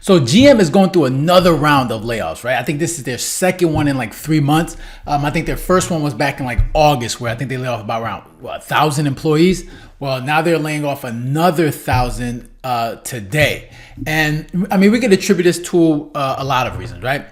So GM is going through another round of layoffs, right? I think this is their second one in like 3 months. I think their first one was back in like August, where I think they laid off about around 1,000 employees. Well, now they're laying off another 1,000 today. And I mean, we could attribute this to a lot of reasons, right?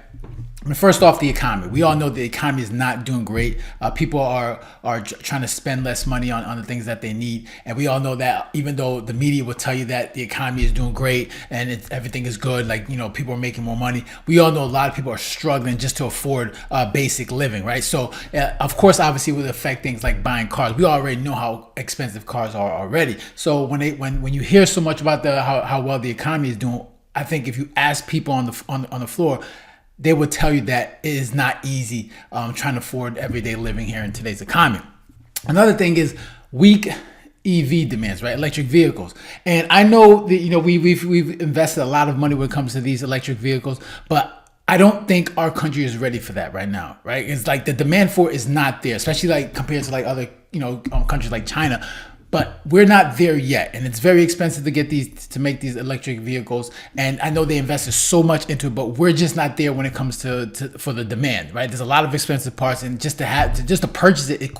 I mean, first off, the economy. We all know the economy is not doing great. People are trying to spend less money on the things that they need. And we all know that, even though the media will tell you that the economy is doing great and everything is good, like, you know, people are making more money, we all know a lot of people are struggling just to afford basic living, right? So, of course, obviously, it would affect things like buying cars. We already know how expensive cars are already. So when you hear so much about how well the economy is doing, I think if you ask people on the floor, they would tell you that it is not easy trying to afford everyday living here in today's economy. Another thing is weak EV demands, right? Electric vehicles. And I know that, you know, we've invested a lot of money when it comes to these electric vehicles, but I don't think our country is ready for that right now, right? It's like the demand for it is not there, especially like compared to like other, you know, countries like China. But we're not there yet, and it's very expensive to make these electric vehicles. And I know they invested so much into it, but we're just not there when it comes for the demand, right? There's a lot of expensive parts, and just to purchase it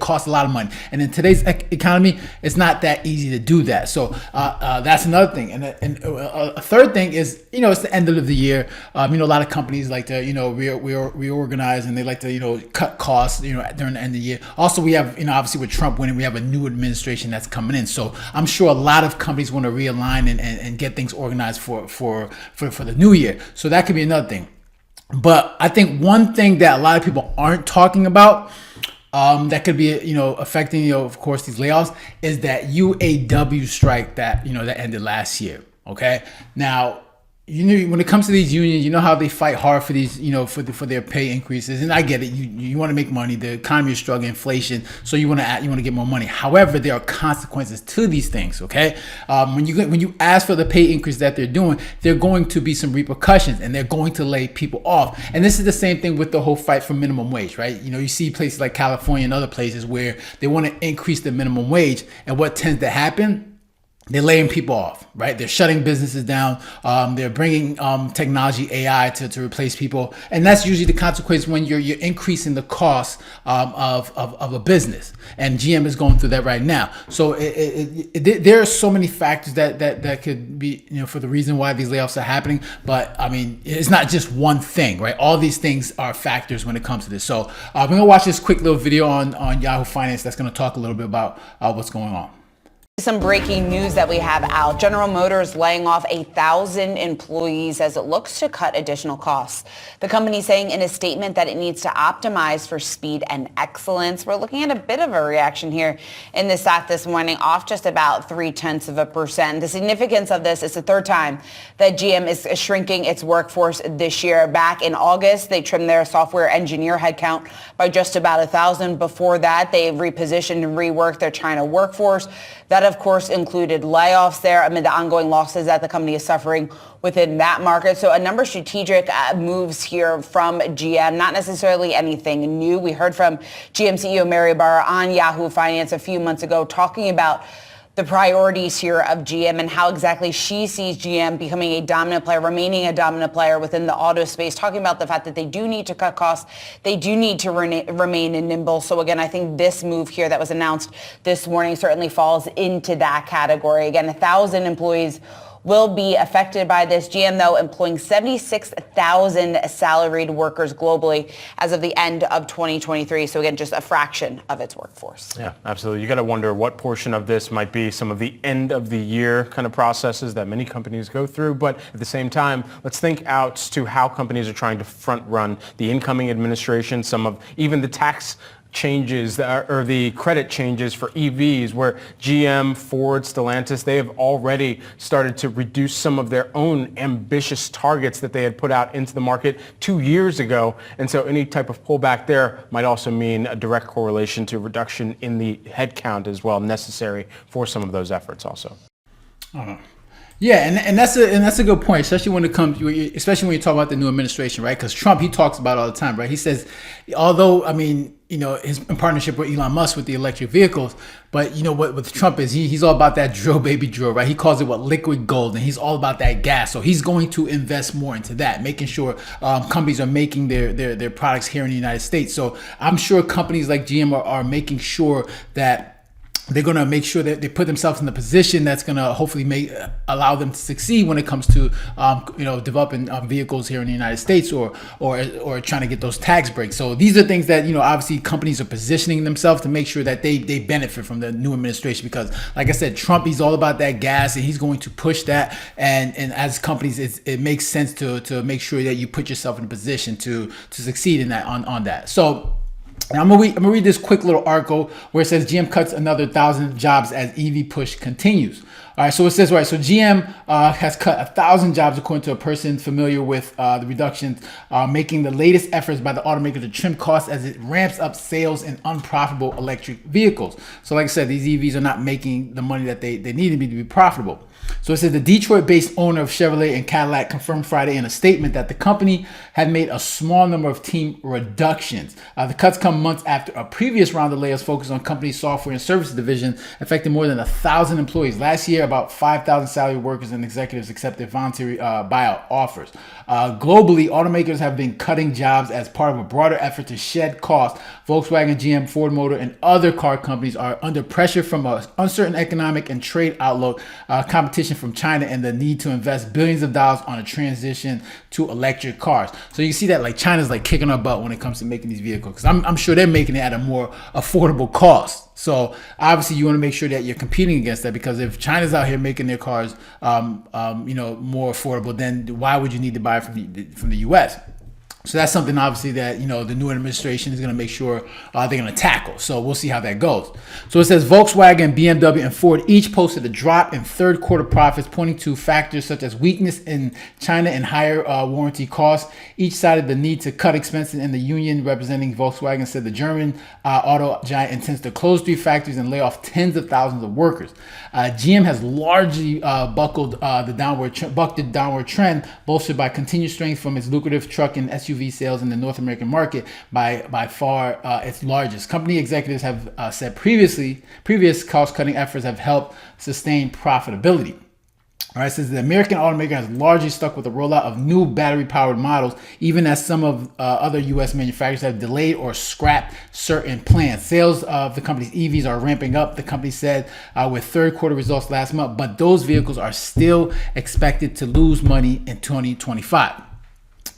costs a lot of money. And in today's economy, it's not that easy to do that. So that's another thing. And a third thing is, you know, it's the end of the year. You know, a lot of companies like to, you know, reorganize, and they like to, you know, cut costs, you know, during the end of the year. Also, we have, you know, obviously with Trump winning, we have a new administration that's coming in. So I'm sure a lot of companies want to realign and get things organized for the new year. So that could be another thing. But I think one thing that a lot of people aren't talking about that could be, you know, affecting, you know, of course, these layoffs is that UAW strike that, you know, that ended last year. Okay. Now, you know, when it comes to these unions, you know how they fight hard for these, you know, for their pay increases, and I get it. You want to make money. The economy is struggling, inflation, so you want to get more money. However, there are consequences to these things. Okay, when you ask for the pay increase that they're doing, there are going to be some repercussions, and they're going to lay people off. And this is the same thing with the whole fight for minimum wage, right? You know, you see places like California and other places where they want to increase the minimum wage, and what tends to happen? They're laying people off, right? They're shutting businesses down. They're bringing technology, AI to replace people. And that's usually the consequence when you're increasing the cost of a business. And GM is going through that right now. So there are so many factors that could be, you know, for the reason why these layoffs are happening. But I mean, it's not just one thing, right? All these things are factors when it comes to this. So we're going to watch this quick little video on Yahoo Finance that's going to talk a little bit about what's going on. Some breaking news that we have out. General Motors laying off 1,000 employees as it looks to cut additional costs. The company saying in a statement that it needs to optimize for speed and excellence. We're looking at a bit of a reaction here in the stock this morning, off just about 0.3%. The significance of this is the third time that GM is shrinking its workforce this year. Back in August, they trimmed their software engineer headcount by just about 1,000. Before that, they repositioned and reworked their China workforce. That, of course, included layoffs there amid the ongoing losses that the company is suffering within that market. So a number of strategic moves here from GM, not necessarily anything new. We heard from GM CEO Mary Barra on Yahoo Finance a few months ago talking about the priorities here of GM and how exactly she sees GM becoming a dominant player, remaining a dominant player within the auto space, talking about the fact that they do need to cut costs. They do need to remain nimble. So again, I think this move here that was announced this morning certainly falls into that category. Again, 1,000 employees will be affected by this. GM, though, employing 76,000 salaried workers globally as of the end of 2023. So again, just a fraction of its workforce. Yeah, absolutely. You got to wonder what portion of this might be some of the end of the year kind of processes that many companies go through. But at the same time, let's think out to how companies are trying to front run the incoming administration, some of even the tax changes or the credit changes for EVs, where GM, Ford, Stellantis, they have already started to reduce some of their own ambitious targets that they had put out into the market 2 years ago. And so any type of pullback there might also mean a direct correlation to reduction in the headcount as well necessary for some of those efforts also. Yeah, and that's a good point, especially when it comes, especially when you talk about the new administration, right? Because Trump, he talks about it all the time, right? He says, although I mean, his in partnership with Elon Musk with the electric vehicles, but what with Trump is he's all about that drill, baby, drill, right? He calls it liquid gold, and he's all about that gas. So he's going to invest more into that, making sure companies are making their products here in the United States. So I'm sure companies like GM are making sure that they're going to make sure that they put themselves in the position that's going to hopefully allow them to succeed when it comes to developing vehicles here in the United States or trying to get those tax breaks. So these are things that obviously companies are positioning themselves to make sure that they benefit from the new administration, because like I said, Trump, he's all about that gas and he's going to push that, and as companies it makes sense to make sure that you put yourself in a position to succeed in that on that. So now I'm gonna read this quick little article where it says GM cuts another 1,000 jobs as EV push continues. All right, so it says, right, so GM has cut 1,000 jobs according to a person familiar with the reductions, making the latest efforts by the automaker to trim costs as it ramps up sales in unprofitable electric vehicles. So like I said, these EVs are not making the money that they need to be profitable. So it says the Detroit-based owner of Chevrolet and Cadillac confirmed Friday in a statement that the company had made a small number of team reductions. The cuts come months after a previous round of layoffs focused on company's software and services division, affecting more than 1,000 employees. Last year, about 5,000 salaried workers and executives accepted voluntary buyout offers. Globally, automakers have been cutting jobs as part of a broader effort to shed costs. Volkswagen, GM, Ford Motor, and other car companies are under pressure from an uncertain economic and trade outlook, competition from China, and the need to invest billions of dollars on a transition to electric cars. So you see that like China's like kicking our butt when it comes to making these vehicles, because I'm sure they're making it at a more affordable cost. So obviously you want to make sure that you're competing against that, because if China's out here making their cars more affordable, then why would you need to buy from the US? So that's something obviously that the new administration is going to make sure they're going to tackle. So we'll see how that goes. So it says Volkswagen, BMW, and Ford each posted a drop in third quarter profits, pointing to factors such as weakness in China and higher warranty costs. Each cited the need to cut expenses, and the union representing Volkswagen said the German auto giant intends to close 3 factories and lay off tens of thousands of workers. GM has largely bucked the downward trend, bolstered by continued strength from its lucrative truck and SUV sales in the North American market, by far its largest. Company executives have said previous cost-cutting efforts have helped sustain profitability. All right, says the American automaker has largely stuck with the rollout of new battery-powered models, even as some of other U.S. manufacturers have delayed or scrapped certain plans. Sales of the company's EVs are ramping up, the company said, with third quarter results last month, but those vehicles are still expected to lose money in 2025.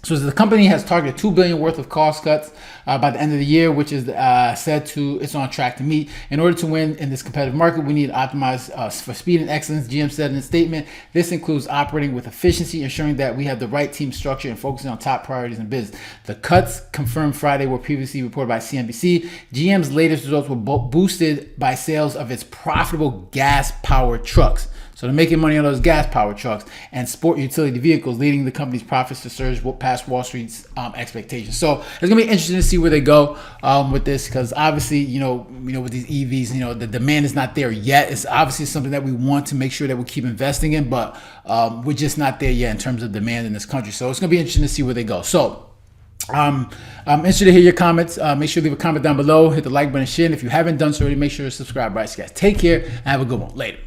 So the company has targeted $2 billion worth of cost cuts by the end of the year, which is it's on track to meet. In order to win in this competitive market, we need to optimize for speed and excellence, GM said in a statement. This includes operating with efficiency, ensuring that we have the right team structure, and focusing on top priorities in business. The cuts, confirmed Friday, were previously reported by CNBC. GM's latest results were boosted by sales of its profitable gas-powered trucks. So they're making money on those gas-powered trucks and sport utility vehicles, leading the company's profits to surge past Wall Street's expectations. So it's gonna be interesting to see where they go with this, because obviously, with these EVs, the demand is not there yet. It's obviously something that we want to make sure that we keep investing in, but we're just not there yet in terms of demand in this country. So it's gonna be interesting to see where they go. So I'm interested to hear your comments. Make sure to leave a comment down below, hit the like button, share, and if you haven't done so already, make sure to subscribe. Right, guys, take care and have a good one. Later.